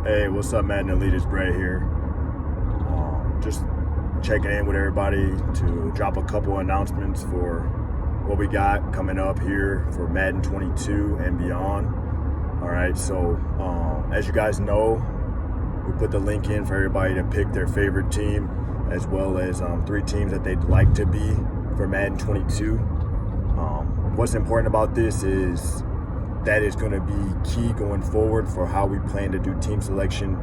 Hey, what's up, Madden Elite? It's Bray here. Just checking in with everybody to drop a couple announcements for what we got coming up here for Madden 22 and beyond. All right, so as you guys know, we put the link in for everybody to pick their favorite team, as well as 3 teams that they'd like to be for Madden 22. What's important about this is that is going to be key going forward for how we plan to do team selection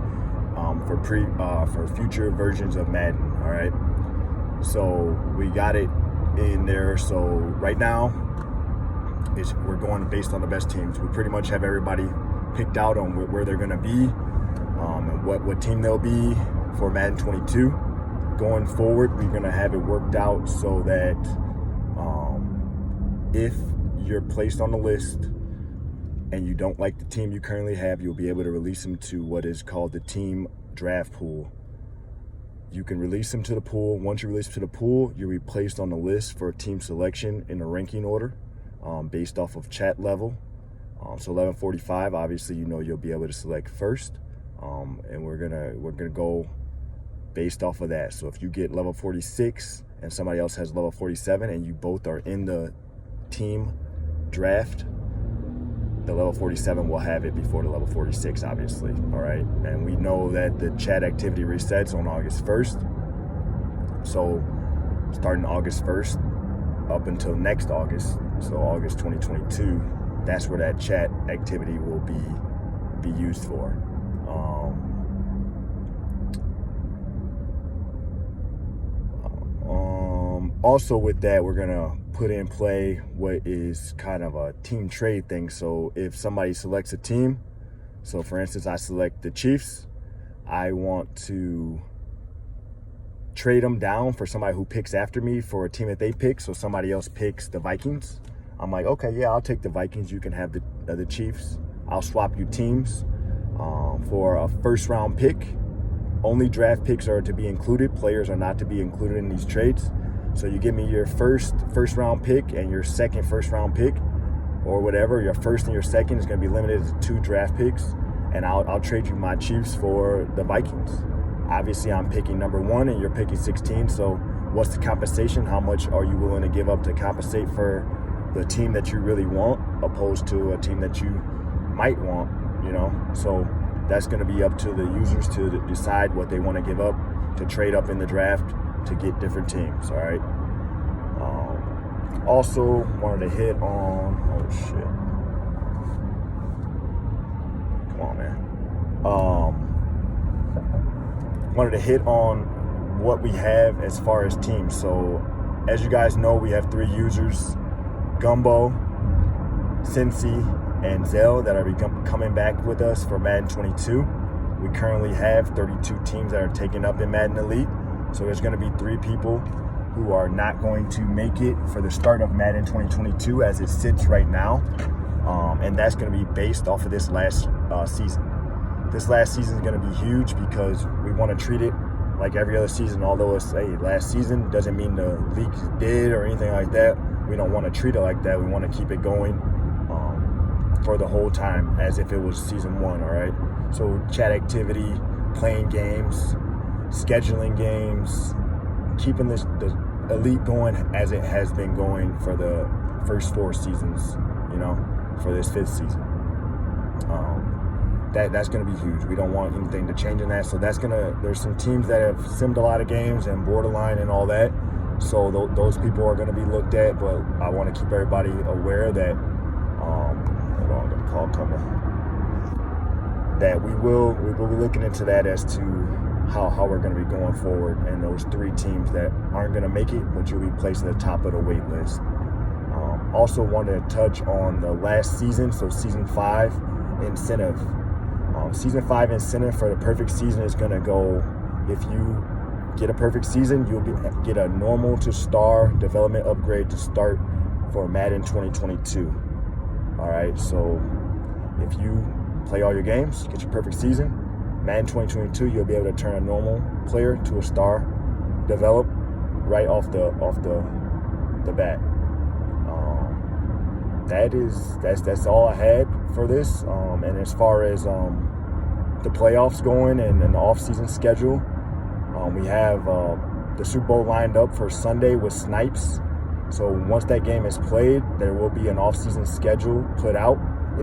for future versions of Madden. All right, so we got it in there. So right now, we're going based on the best teams. We pretty much have everybody picked out on where they're going to be and what team they'll be for Madden 22. Going forward, we're going to have it worked out so that if you're placed on the list and you don't like the team you currently have, you'll be able to release them to what is called the team draft pool. You can release them to the pool. Once you release them to the pool, you'll be placed on the list for team selection in a ranking order based off of chat level. So 1145, obviously, you'll be able to select first, and we're gonna go based off of that. So if you get level 46 and somebody else has level 47 and you both are in the team draft, the level 47 will have it before the level 46, obviously. All right, and we know that the chat activity resets on August 1st. So starting August 1st up until next August, so August 2022, that's where that chat activity will be used for. Also with that, we're gonna put in play what is kind of a team trade thing. So if somebody selects a team, so for instance, I select the Chiefs, I want to trade them down for somebody who picks after me for a team that they pick. So somebody else picks the Vikings. I'm like, okay, yeah, I'll take the Vikings. You can have the Chiefs. I'll swap you teams for a first round pick. Only draft picks are to be included. Players are not to be included in these trades. So you give me your first round pick and your second first round pick, or whatever. Your first and your second is going to be limited to 2 draft picks, and I'll trade you my Chiefs for the Vikings. Obviously, I'm picking number 1 and you're picking 16. So what's the compensation? How much are you willing to give up to compensate for the team that you really want, opposed to a team that you might want? So that's going to be up to the users to decide what they want to give up to trade up in the draft to get different teams. All right. Also wanted to hit on, come on, man. Wanted to hit on what we have as far as teams. So as you guys know, we have 3 users, Gumbo, Cincy, and Zell, that are coming back with us for Madden 22. We currently have 32 teams that are taken up in Madden Elite. So there's going to be 3 people who are not going to make it for the start of Madden 2022 as it sits right now. And that's going to be based off of this last season. This last season is going to be huge because we want to treat it like every other season. Although it's last season, doesn't mean the league did or anything like that. We don't want to treat it like that. We want to keep it going for the whole time as if it was season 1, all right? So chat activity, playing games, scheduling games, keeping the Elite going as it has been going for the first 4 seasons, for this 5th season. That's going to be huge. We don't want anything to change in that. So there's some teams that have simmed a lot of games and borderline and all that. So those people are going to be looked at, but I want to keep everybody aware that, hold on, I'm going to call coming, that we will be looking into that as to how we're going to be going forward, and those 3 teams that aren't going to make it, but you'll be placed at the top of the wait list. Also wanted to touch on the last season, so season 5 incentive. Season 5 incentive for the perfect season is going to go, if you get a perfect season, you'll get a normal to star development upgrade to start for Madden 2022. All right, so if you play all your games, get your perfect season, Madden 2022, you'll be able to turn a normal player to a star develop right off the bat. That's all I had for this. And as far as the playoffs going and an off-season schedule. We have the Super Bowl lined up for Sunday with Snipes. So once that game is played, there will be an off-season schedule put out.